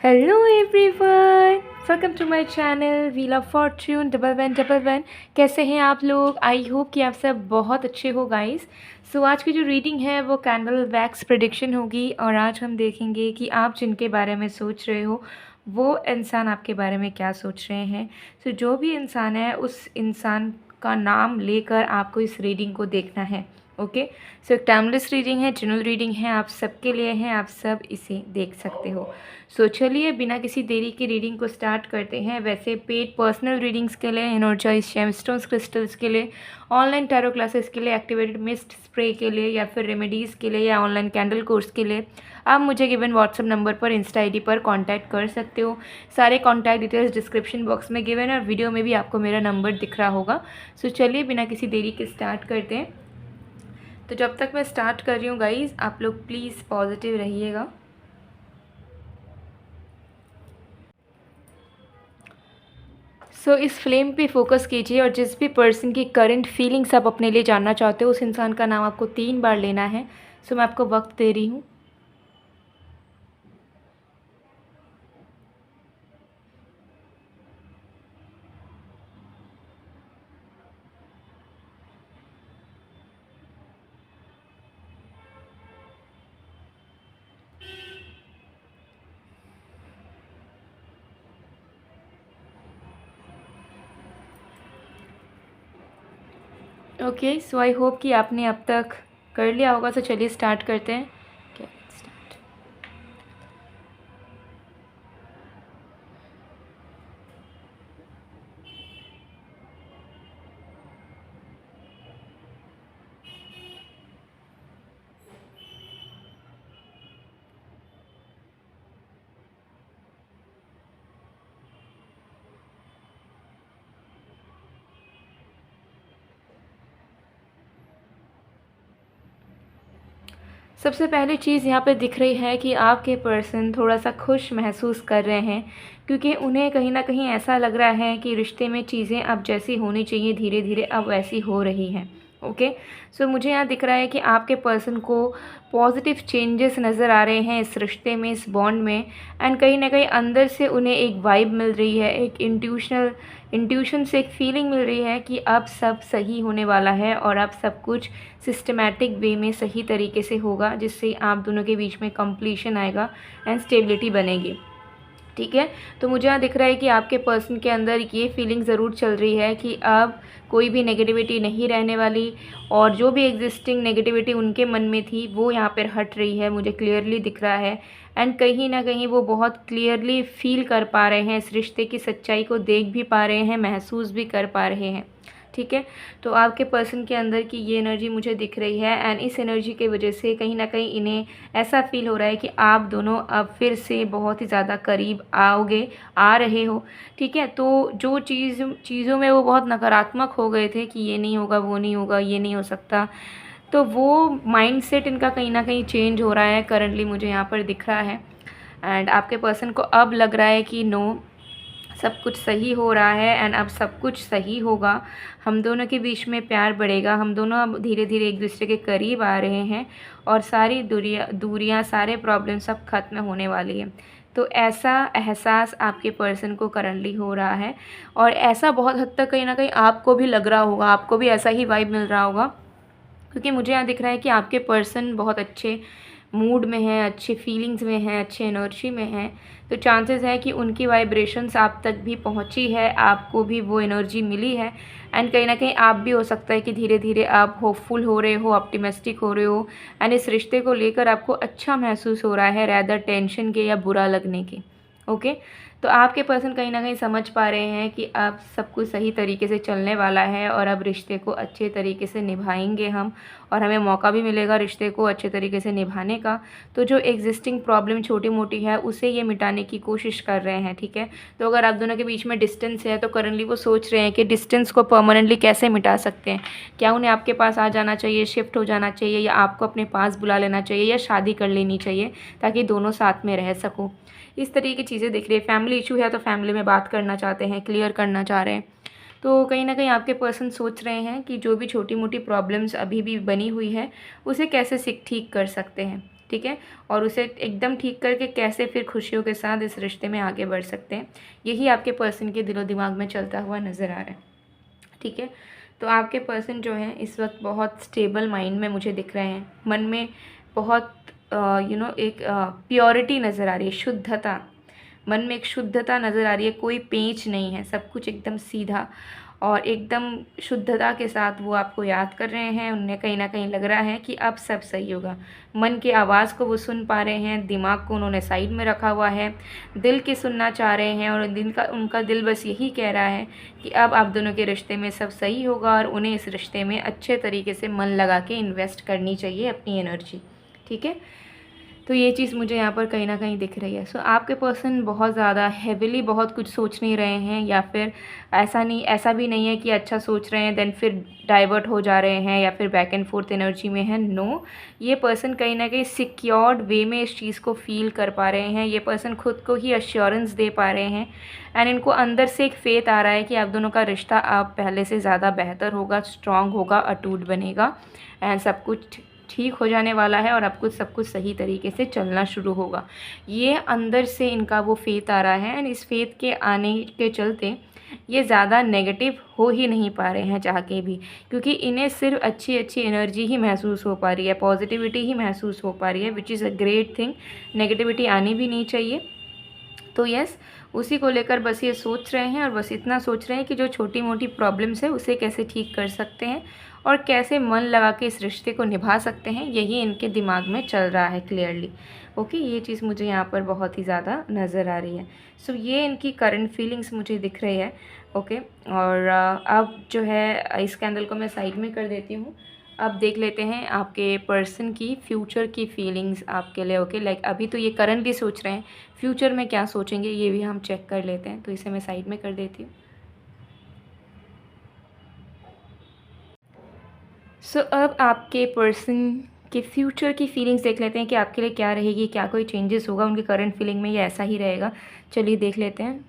Hello everyone, welcome to my channel wheel of fortune double one double one. कैसे हैं आप लोग? I hope कि आप सब बहुत अच्छे हो गाइस। सो आज की जो रीडिंग है वो कैंडल वैक्स प्रेडिक्शन होगी और आज हम देखेंगे कि आप जिनके बारे में सोच रहे हो वो इंसान आपके बारे में क्या सोच रहे हैं। सो जो भी इंसान है उस इंसान का नाम लेकर आपको इस रीडिंग को देखना है। ओके, सो एक टाइमलेस रीडिंग है, जनरल रीडिंग है, आप सबके लिए है, आप सब इसे देख सकते हो। सो चलिए बिना किसी देरी की रीडिंग को स्टार्ट करते हैं। वैसे पेड पर्सनल रीडिंग्स के लिए, एनर्जाइज जेमस्टोन्स क्रिस्टल्स के लिए, ऑनलाइन टैरो क्लासेस के लिए, एक्टिवेटेड मिस्ट स्प्रे के लिए या फिर रेमेडीज़ के लिए या ऑनलाइन कैंडल कोर्स के लिए आप मुझे गिवन व्हाट्सएप नंबर पर, इंस्टा आईडी पर कांटेक्ट कर सकते हो। सारे कांटेक्ट डिटेल्स डिस्क्रिप्शन बॉक्स में गिवन है और वीडियो में भी आपको मेरा नंबर दिख रहा होगा। सो चलिए बिना किसी देरी के स्टार्ट करते हैं। तो जब तक मैं स्टार्ट कर रही हूँ गाइज़, आप लोग प्लीज़ पॉजिटिव रहिएगा। इस फ्लेम पे फोकस कीजिए और जिस भी पर्सन की करंट फीलिंग्स आप अपने लिए जानना चाहते हो उस इंसान का नाम आपको 3 बार लेना है। मैं आपको वक्त दे रही हूँ। ओके, सो आई होप कि आपने अब तक कर लिया होगा। चलिए स्टार्ट करते हैं। सबसे पहली चीज़ यहाँ पे दिख रही है कि आपके पर्सन थोड़ा सा खुश महसूस कर रहे हैं, क्योंकि उन्हें कहीं ना कहीं ऐसा लग रहा है कि रिश्ते में चीज़ें अब जैसी होनी चाहिए धीरे धीरे अब वैसी हो रही हैं। ओके, सो मुझे यहाँ दिख रहा है कि आपके पर्सन को पॉजिटिव चेंजेस नज़र आ रहे हैं इस रिश्ते में, इस बॉन्ड में। एंड कहीं ना कहीं अंदर से उन्हें एक वाइब मिल रही है, एक इंट्यूशन से एक फीलिंग मिल रही है कि अब सब सही होने वाला है और अब सब कुछ सिस्टमैटिक वे में सही तरीके से होगा, जिससे आप दोनों के बीच में कंप्लीशन आएगा एंड स्टेबिलिटी बनेगी। ठीक है, तो मुझे यहाँ दिख रहा है कि आपके पर्सन के अंदर ये फीलिंग ज़रूर चल रही है कि अब कोई भी नेगेटिविटी नहीं रहने वाली और जो भी एग्जिस्टिंग नेगेटिविटी उनके मन में थी वो यहाँ पर हट रही है, मुझे क्लियरली दिख रहा है। एंड कहीं ना कहीं वो बहुत क्लियरली फील कर पा रहे हैं, इस रिश्ते की सच्चाई को देख भी पा रहे हैं, महसूस भी कर पा रहे हैं। ठीक है, तो आपके पर्सन के अंदर की ये एनर्जी मुझे दिख रही है एंड इस एनर्जी की वजह से कहीं ना कहीं इन्हें ऐसा फील हो रहा है कि आप दोनों अब फिर से बहुत ही ज़्यादा करीब आ रहे हो। ठीक है, तो जो चीज़ों में वो बहुत नकारात्मक हो गए थे कि ये नहीं होगा, वो नहीं होगा, ये नहीं हो सकता, तो वो माइंडसेट इनका कहीं ना कहीं चेंज हो रहा है करंटली, मुझे यहाँ पर दिख रहा है। एंड आपके पर्सन को अब लग रहा है कि नो, सब कुछ सही हो रहा है एंड अब सब कुछ सही होगा, हम दोनों के बीच में प्यार बढ़ेगा, हम दोनों अब धीरे धीरे एक दूसरे के करीब आ रहे हैं और सारी दूरियां सारे प्रॉब्लम सब खत्म होने वाली है। तो ऐसा एहसास आपके पर्सन को करंटली हो रहा है और ऐसा बहुत हद तक कहीं ना कहीं आपको भी लग रहा होगा, आपको भी ऐसा ही वाइब मिल रहा होगा, क्योंकि मुझे यहाँ दिख रहा है कि आपके पर्सन बहुत अच्छे मूड में है, अच्छे फीलिंग्स में है, अच्छे एनर्जी में है। तो चांसेस है कि उनकी वाइब्रेशंस आप तक भी पहुंची है, आपको भी वो एनर्जी मिली है एंड कहीं ना कहीं आप भी हो सकता है कि धीरे धीरे आप होपफुल हो रहे हो, ऑप्टिमिस्टिक हो रहे हो एंड इस रिश्ते को लेकर आपको अच्छा महसूस हो रहा है रैदर टेंशन के या बुरा लगने के। ओके, तो आपके पर्सन कहीं ना कहीं समझ पा रहे हैं कि अब सब कुछ सही तरीके से चलने वाला है और अब रिश्ते को अच्छे तरीके से निभाएंगे हम और हमें मौका भी मिलेगा रिश्ते को अच्छे तरीके से निभाने का। तो जो एग्जिस्टिंग प्रॉब्लम छोटी मोटी है उसे ये मिटाने की कोशिश कर रहे हैं। ठीक है, तो अगर आप दोनों के बीच में डिस्टेंस है तो करंटली वो सोच रहे हैं कि डिस्टेंस को परमानेंटली कैसे मिटा सकते हैं। क्या उन्हें आपके पास आ जाना चाहिए, शिफ्ट हो जाना चाहिए, या आपको अपने पास बुला लेना चाहिए, या शादी कर लेनी चाहिए ताकि दोनों साथ में रह सको। इस तरीके की चीज़ें दिख रही है। फैमिली इशू है तो फैमिली में बात करना चाहते हैं, क्लियर करना चाह रहे हैं। तो कहीं ना कहीं आपके पर्सन सोच रहे हैं कि जो भी छोटी मोटी प्रॉब्लम्स अभी भी बनी हुई है उसे कैसे ठीक कर सकते हैं। ठीक है, और उसे एकदम ठीक करके कैसे फिर खुशियों के साथ इस रिश्ते में आगे बढ़ सकते हैं, यही आपके पर्सन के दिलो दिमाग में चलता हुआ नज़र आ रहा है। ठीक है, तो आपके पर्सन जो हैं इस वक्त बहुत स्टेबल माइंड में मुझे दिख रहे हैं। मन में बहुत एक प्योरिटी नज़र आ रही है, शुद्धता। मन में एक शुद्धता नज़र आ रही है, कोई पेंच नहीं है, सब कुछ एकदम सीधा और एकदम शुद्धता के साथ वो आपको याद कर रहे हैं। उन्हें कहीं ना कहीं लग रहा है कि अब सब सही होगा। मन की आवाज़ को वो सुन पा रहे हैं, दिमाग को उन्होंने साइड में रखा हुआ है, दिल की सुनना चाह रहे हैं और उनका दिल बस यही कह रहा है कि अब आप दोनों के रिश्ते में सब सही होगा और उन्हें इस रिश्ते में अच्छे तरीके से मन लगा के इन्वेस्ट करनी चाहिए अपनी एनर्जी। ठीक है, तो ये चीज़ मुझे यहाँ पर कहीं ना कहीं दिख रही है। सो आपके पर्सन बहुत ज़्यादा हैविली बहुत कुछ सोच नहीं रहे हैं, या फिर ऐसा भी नहीं है कि अच्छा सोच रहे हैं देन फिर डाइवर्ट हो जा रहे हैं या फिर बैक एंड फोर्थ एनर्जी में है। नो, ये पर्सन कहीं ना कहीं सिक्योर्ड वे में इस चीज़ को फील कर पा रहे हैं। ये पर्सन खुद को ही अश्योरेंस दे पा रहे हैं एंड इनको अंदर से एक फेथ आ रहा है कि आप दोनों का रिश्ता अब पहले से ज़्यादा बेहतर होगा, स्ट्रॉन्ग होगा, अटूट बनेगा एंड सब कुछ ठीक हो जाने वाला है और अब कुछ सब कुछ सही तरीके से चलना शुरू होगा। ये अंदर से इनका वो फेथ आ रहा है एंड इस फेथ के आने के चलते ये ज़्यादा नेगेटिव हो ही नहीं पा रहे हैं चाह के भी, क्योंकि इन्हें सिर्फ अच्छी अच्छी एनर्जी ही महसूस हो पा रही है, पॉजिटिविटी ही महसूस हो पा रही है, which is a great thing. Negativity आनी भी नहीं चाहिए। तो यस, उसी को लेकर बस ये सोच रहे हैं और बस इतना सोच रहे हैं कि जो छोटी मोटी प्रॉब्लम्स है उसे कैसे ठीक कर सकते हैं और कैसे मन लगा के इस रिश्ते को निभा सकते हैं, यही इनके दिमाग में चल रहा है क्लियरली। ओके, ये चीज़ मुझे यहाँ पर बहुत ही ज़्यादा नज़र आ रही है। सो ये इनकी करंट फीलिंग्स मुझे दिख रही है। ओके, और अब जो है इस कैंडल को मैं साइड में कर देती हूँ। अब देख लेते हैं आपके पर्सन की फ्यूचर की फीलिंग्स आपके लिए। ओके, लाइक अभी तो ये करंटली सोच रहे हैं, फ्यूचर में क्या सोचेंगे ये भी हम चेक कर लेते हैं। तो इसे मैं साइड में कर देती हूँ। सो अब आपके पर्सन के फ्यूचर की फीलिंग्स देख लेते हैं कि आपके लिए क्या रहेगी, क्या कोई चेंजेस होगा उनकी करंट फीलिंग में या ऐसा ही रहेगा। चलिए देख लेते हैं।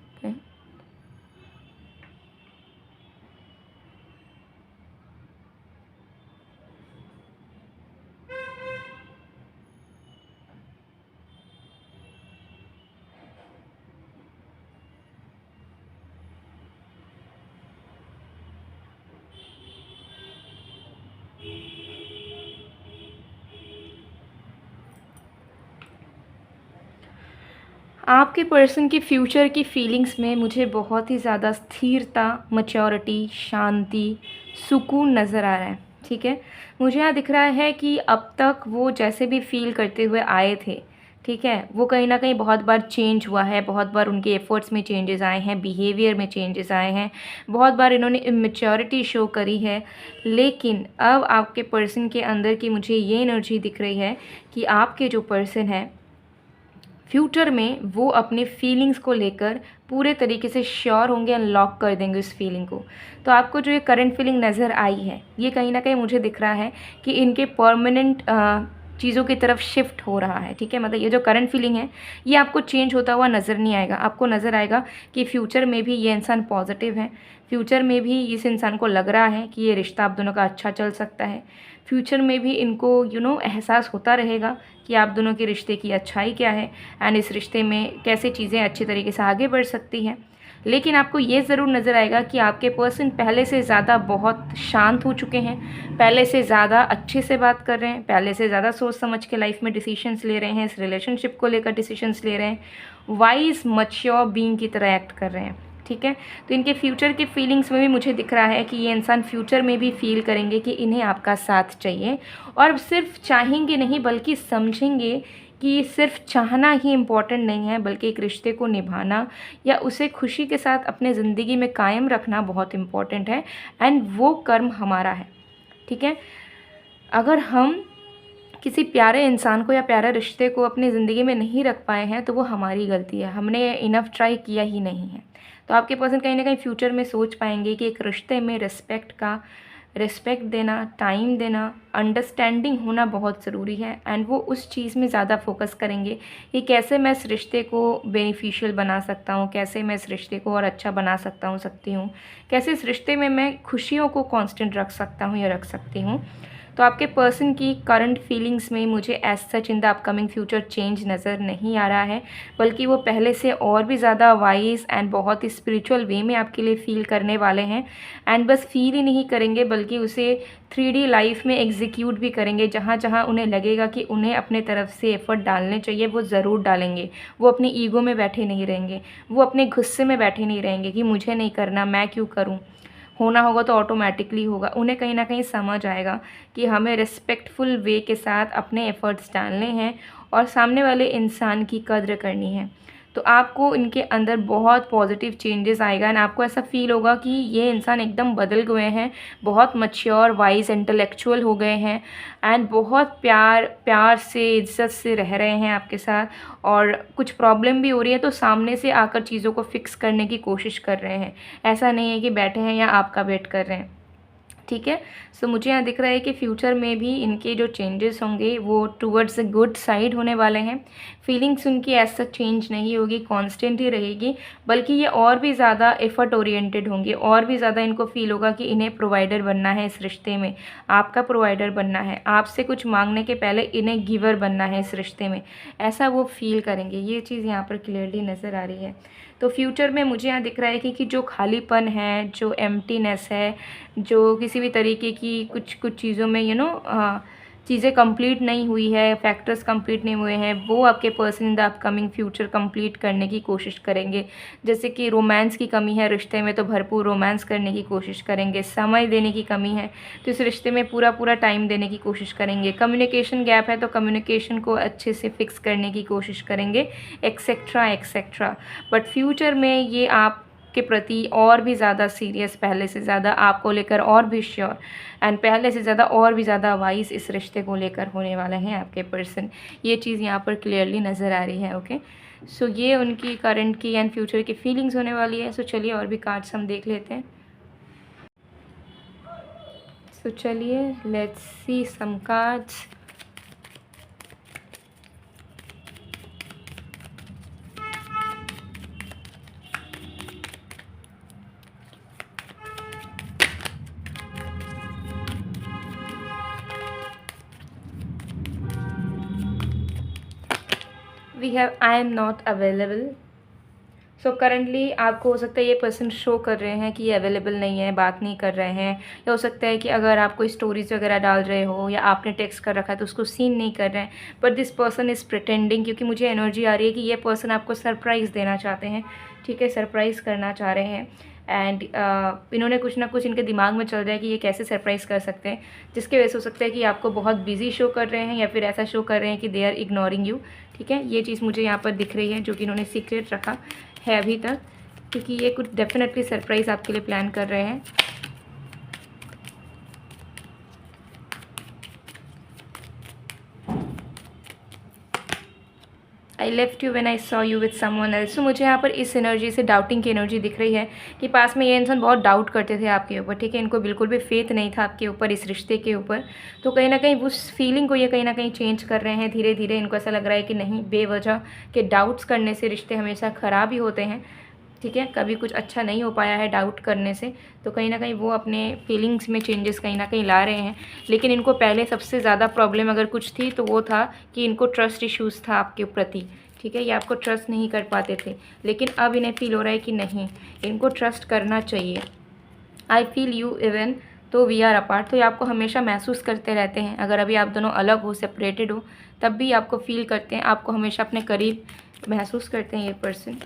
आपके पर्सन की फ्यूचर की फीलिंग्स में मुझे बहुत ही ज़्यादा स्थिरता, मैच्योरिटी, शांति, सुकून नज़र आ रहा है। ठीक है, मुझे यहाँ दिख रहा है कि अब तक वो जैसे भी फील करते हुए आए थे, ठीक है, वो कहीं ना कहीं बहुत बार चेंज हुआ है, बहुत बार उनके एफ़र्ट्स में चेंजेस आए हैं, बिहेवियर में चेंजेस आए हैं, बहुत बार इन्होंने इमेच्योरिटी शो करी है। लेकिन अब आपके पर्सन के अंदर की मुझे ये एनर्जी दिख रही है कि आपके जो पर्सन है फ्यूचर में वो अपने फीलिंग्स को लेकर पूरे तरीके से श्योर होंगे, अनलॉक कर देंगे उस फीलिंग को। तो आपको जो ये करंट फीलिंग नज़र आई है, ये कहीं ना कहीं मुझे दिख रहा है कि इनके परमानेंट चीज़ों की तरफ शिफ्ट हो रहा है। ठीक है, मतलब ये जो करंट फीलिंग है ये आपको चेंज होता हुआ नज़र नहीं आएगा। आपको नज़र आएगा कि फ्यूचर में भी ये इंसान पॉजिटिव है, फ्यूचर में भी इस इंसान को लग रहा है कि ये रिश्ता आप दोनों का अच्छा चल सकता है, फ्यूचर में भी इनको एहसास होता रहेगा कि आप दोनों के रिश्ते की अच्छाई क्या है एंड इस रिश्ते में कैसे चीज़ें अच्छी तरीके से आगे बढ़ सकती हैं। लेकिन आपको ये ज़रूर नज़र आएगा कि आपके पर्सन पहले से ज़्यादा बहुत शांत हो चुके हैं, पहले से ज़्यादा अच्छे से बात कर रहे हैं, पहले से ज़्यादा सोच समझ के लाइफ में डिसीजंस ले रहे हैं, इस रिलेशनशिप को लेकर डिसीजंस ले रहे हैं, वाइज मैच्योर बीइंग की तरह एक्ट कर रहे हैं। ठीक है, तो इनके फ्यूचर के फीलिंग्स में भी मुझे दिख रहा है कि ये इंसान फ्यूचर में भी फील करेंगे कि इन्हें आपका साथ चाहिए, और सिर्फ चाहेंगे नहीं बल्कि समझेंगे कि सिर्फ चाहना ही इम्पॉर्टेंट नहीं है, बल्कि एक रिश्ते को निभाना या उसे खुशी के साथ अपने ज़िंदगी में कायम रखना बहुत इम्पॉर्टेंट है एंड वो कर्म हमारा है। ठीक है, अगर हम किसी प्यारे इंसान को या प्यारे रिश्ते को अपनी ज़िंदगी में नहीं रख पाए हैं तो वो हमारी गलती है, हमने इनफ ट्राई किया ही नहीं है। तो आपके पर्सन कहीं ना कहीं फ्यूचर में सोच पाएंगे कि एक रिश्ते में रिस्पेक्ट देना, टाइम देना, अंडरस्टैंडिंग होना बहुत ज़रूरी है एंड वो उस चीज़ में ज़्यादा फोकस करेंगे कि कैसे मैं इस रिश्ते को बेनिफिशियल बना सकता हूँ, कैसे मैं इस रिश्ते को और अच्छा बना सकती हूँ, कैसे इस रिश्ते में मैं खुशियों को कांस्टेंट रख सकता हूँ या रख सकती हूँ। तो आपके पर्सन की करंट फीलिंग्स में मुझे as such in the upcoming future change नज़र नहीं आ रहा है, बल्कि वो पहले से और भी ज़्यादा वाइज एंड बहुत ही स्पिरिचुअल वे में आपके लिए फ़ील करने वाले हैं। एंड बस फील ही नहीं करेंगे बल्कि उसे 3D लाइफ में एग्जीक्यूट भी करेंगे। जहाँ जहाँ उन्हें लगेगा कि उन्हें अपने तरफ से एफ़र्ट डालने चाहिए वो ज़रूर डालेंगे। वो अपनी ईगो में बैठे नहीं रहेंगे, वो अपने गुस्से में बैठे नहीं रहेंगे कि मुझे नहीं करना, मैं क्यों करूँ, होना होगा तो ऑटोमेटिकली होगा। उन्हें कहीं ना कहीं समझ आएगा कि हमें रिस्पेक्टफुल वे के साथ अपने एफ़र्ट्स डालने हैं और सामने वाले इंसान की कद्र करनी है। तो आपको इनके अंदर बहुत पॉजिटिव चेंजेस आएगा एंड आपको ऐसा फील होगा कि ये इंसान एकदम बदल गए हैं, बहुत मैच्योर, वाइज, इंटेलेक्चुअल हो गए हैं एंड बहुत प्यार प्यार से, इज्जत से रह रहे हैं आपके साथ। और कुछ प्रॉब्लम भी हो रही है तो सामने से आकर चीज़ों को फिक्स करने की कोशिश कर रहे हैं। ऐसा नहीं है कि बैठे हैं या आपका वेट कर रहे हैं, ठीक है। सो मुझे यहाँ दिख रहा है कि फ्यूचर में भी इनके जो चेंजेस होंगे वो टूवर्ड्स द गुड साइड होने वाले हैं। फीलिंग्स उनकी ऐसा चेंज नहीं होगी, कांस्टेंट ही रहेगी, बल्कि ये और भी ज़्यादा एफर्ट ओरिएंटेड होंगे, और भी ज़्यादा इनको फील होगा कि इन्हें प्रोवाइडर बनना है इस रिश्ते में, आपका प्रोवाइडर बनना है, आपसे कुछ मांगने के पहले इन्हें गिवर बनना है इस रिश्ते में, ऐसा वो फील करेंगे। ये चीज़ यहाँ पर क्लियरली नज़र आ रही है। तो फ्यूचर में मुझे यहाँ दिख रहा है कि जो खालीपन है, जो एम्प्टीनेस है, जो किसी भी तरीके की कुछ कुछ चीज़ों में चीज़ें कंप्लीट नहीं हुई है, फैक्टर्स कंप्लीट नहीं हुए हैं, वो आपके person in the upcoming future complete करने की कोशिश करेंगे। जैसे कि रोमांस की कमी है रिश्ते में तो भरपूर रोमांस करने की कोशिश करेंगे, समय देने की कमी है तो इस रिश्ते में पूरा पूरा टाइम देने की कोशिश करेंगे, कम्युनिकेशन गैप है तो कम्युनिकेशन को अच्छे से फिक्स करने की कोशिश करेंगे, एक्सेट्रा एक्सेट्रा। बट फ्यूचर में ये आप के प्रति और भी ज़्यादा सीरियस, पहले से ज़्यादा आपको लेकर और भी श्योर एंड पहले से ज़्यादा और भी ज़्यादा वाइज इस रिश्ते को लेकर होने वाले हैं आपके पर्सन। ये चीज़ यहाँ पर क्लियरली नज़र आ रही है। ओके, सो ये उनकी करंट की एंड फ्यूचर की फीलिंग्स होने वाली है। सो चलिए और भी कार्ड्स हम देख लेते हैं। सो चलिए let's see some cards. We have I am not available. So currently आपको हो सकता है ये पर्सन शो कर रहे हैं कि ये अवेलेबल नहीं है, बात नहीं कर रहे हैं, या हो सकता है कि अगर आप कोई स्टोरीज वगैरह डाल रहे हो या आपने टेक्स्ट कर रखा है तो उसको सीन नहीं कर रहे हैं। But this person is pretending, क्योंकि मुझे एनर्जी आ रही है कि ये पर्सन आपको सरप्राइज़ देना चाहते हैं, ठीक है, सरप्राइज़ करना चाह रहे हैं। एंड इन्होंने कुछ ना कुछ इनके दिमाग में चल रहा है कि ये कैसे सरप्राइज़ कर सकते हैं, जिसके वजह से हो सकता है कि आपको बहुत बिजी शो कर रहे हैं या फिर ऐसा शो कर रहे हैं कि दे आर इग्नोरिंग यू, ठीक है। ये चीज़ मुझे यहाँ पर दिख रही है जो कि इन्होंने सीक्रेट रखा है अभी तक, क्योंकि ये कुछ डेफिनेटली सरप्राइज़ आपके लिए प्लान कर रहे हैं। I left you when I saw you with someone else. So मुझे यहाँ पर इस एनर्जी से डाउटिंग की एनर्जी दिख रही है कि पास में ये इंसान बहुत डाउट करते थे आपके ऊपर, ठीक है, इनको बिल्कुल भी फेथ नहीं था आपके ऊपर, इस रिश्ते के ऊपर। तो कहीं ना कहीं उस फीलिंग को ये कहीं ना कहीं चेंज कर रहे हैं धीरे धीरे। इनको ऐसा लग रहा है कि नहीं, बेवजह के डाउट्स करने से रिश्ते हमेशा ख़राब ही होते हैं, ठीक है, कभी कुछ अच्छा नहीं हो पाया है डाउट करने से। तो कहीं ना कहीं वो अपने फीलिंग्स में चेंजेस कहीं ना कहीं ला रहे हैं। लेकिन इनको पहले सबसे ज़्यादा प्रॉब्लम अगर कुछ थी तो वो था कि इनको ट्रस्ट इश्यूज़ था आपके प्रति, ठीक है, ये आपको ट्रस्ट नहीं कर पाते थे। लेकिन अब इन्हें फील हो रहा है कि नहीं, इनको ट्रस्ट करना चाहिए। आई फील यू इवन तो वी आर अपार्ट। तो ये आपको हमेशा महसूस करते रहते हैं, अगर अभी आप दोनों अलग हो, सेपरेटेड हो, तब भी आपको फील करते हैं, आपको हमेशा अपने करीब महसूस करते हैं ये person.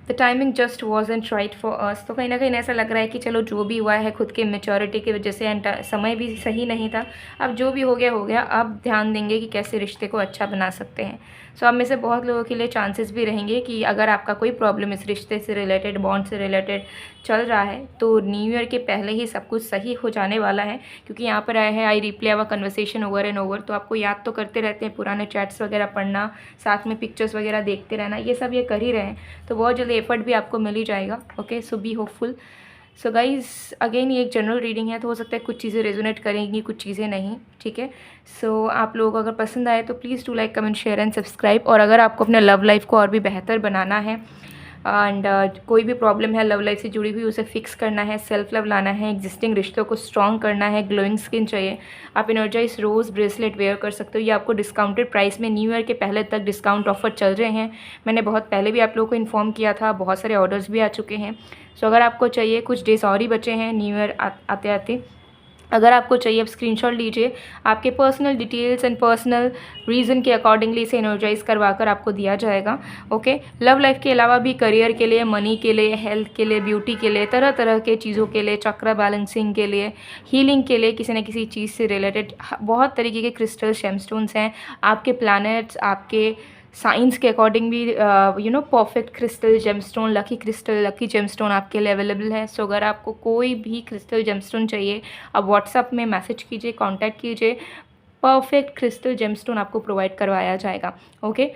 The timing just wasn't right for us. तो कहीं ना कहीं ऐसा लग रहा है कि चलो जो भी हुआ है खुद के मेच्योरिटी की वजह से एंड समय भी सही नहीं था, अब जो भी हो गया, अब ध्यान देंगे कि कैसे रिश्ते को अच्छा बना सकते हैं। सो आप में से बहुत लोगों के लिए चांसेस भी रहेंगे कि अगर आपका कोई प्रॉब्लम इस रिश्ते से रिलेटेड, बॉन्ड से रिलेटेड चल रहा है तो न्यू ईयर के पहले ही सब कुछ सही हो जाने वाला है। क्योंकि यहाँ पर आया है I replay our conversation over and over. तो आपको याद तो करते रहते हैं, पुराने चैट्स वगैरह पढ़ना, साथ में पिक्चर्स वगैरह देखते रहना, ये सब ये कर ही रहे हैं, तो बहुत जल्दी एफर्ट भी आपको मिल ही जाएगा। Okay, so be hopeful. So guys again ये एक जनरल रीडिंग है, तो हो सकता है कुछ चीज़ें रेजोनेट करेंगी, कुछ चीज़ें नहीं, ठीक है। सो आप लोग अगर पसंद आए तो please do like, comment, share and subscribe. और अगर आपको अपने लव लाइफ को और भी बेहतर बनाना है, एंड कोई भी प्रॉब्लम है लव लाइफ से जुड़ी हुई उसे फिक्स करना है, सेल्फ लव लाना है, एग्जिस्टिंग रिश्तों को स्ट्रॉन्ग करना है, ग्लोइंग स्किन चाहिए, आप एनर्जाइज रोज़ ब्रेसलेट वेयर कर सकते हो। ये आपको डिस्काउंटेड प्राइस में न्यू ईयर के पहले तक डिस्काउंट ऑफर चल रहे हैं। मैंने बहुत पहले भी आप लोगों को इन्फॉर्म किया था, बहुत सारे ऑर्डर्स भी आ चुके हैं। सो अगर आपको चाहिए, कुछ डेज और ही बचे हैं न्यू ईयर आते आते, अगर आपको चाहिए आप स्क्रीनशॉट लीजिए, आपके personal details and personal reason के अकॉर्डिंगली इसे एनर्जाइज करवा कर आपको दिया जाएगा। ओके, लव लाइफ के अलावा भी करियर के लिए, मनी के लिए, हेल्थ के लिए, ब्यूटी के लिए, तरह तरह के चीज़ों के लिए, चक्र बैलेंसिंग के लिए, हीलिंग के लिए, किसी न किसी चीज़ से रिलेटेड बहुत तरीके के क्रिस्टल जेमस्टोन्स हैं। आपके प्लैनेट्स, आपके साइंस के अकॉर्डिंग भी perfect crystal gemstone, lucky gemstone आपके लिए अवेलेबल है। सो अगर आपको कोई भी क्रिस्टल जेमस्टोन चाहिए, आप व्हाट्सएप में मैसेज कीजिए, कांटेक्ट कीजिए, परफेक्ट क्रिस्टल जेमस्टोन आपको प्रोवाइड करवाया जाएगा। ओके,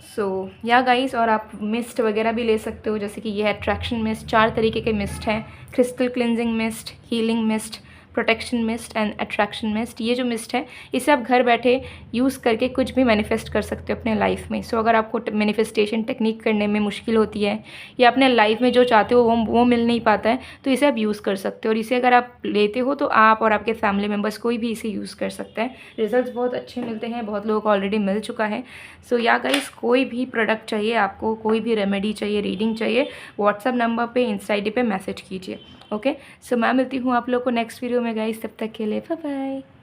सो या गाइस, और आप मिस्ट वगैरह भी ले सकते हो, जैसे कि ये है अट्रैक्शन मिस्ट। 4 तरीके के मिस्ट हैं, crystal cleansing mist, healing mist, protection mist and attraction mist. ये जो मिस्ट है इसे आप घर बैठे यूज़ करके कुछ भी मैनिफेस्ट कर सकते हो अपने लाइफ में। सो अगर आपको मैनिफेस्टेशन टेक्निक करने में मुश्किल होती है या अपने लाइफ में जो चाहते हो वो मिल नहीं पाता है, तो इसे आप यूज़ कर सकते हो। और इसे अगर आप लेते हो तो आप और आपके फैमिली मेम्बर्स कोई भी इसे यूज़ कर सकता है। रिजल्ट्स बहुत अच्छे मिलते हैं, बहुत लोगों को ऑलरेडी मिल चुका है। सो या गाइस, कोई भी प्रोडक्ट चाहिए आपको, कोई भी रेमेडी चाहिए, रीडिंग चाहिए, व्हाट्सएप नंबर पे, इंस्टा आईडी पे मैसेज कीजिए। ओके, सो मैं मिलती हूँ आप लोग को नेक्स्ट वीडियो में गाइस, तब तक के लिए बाय बाय।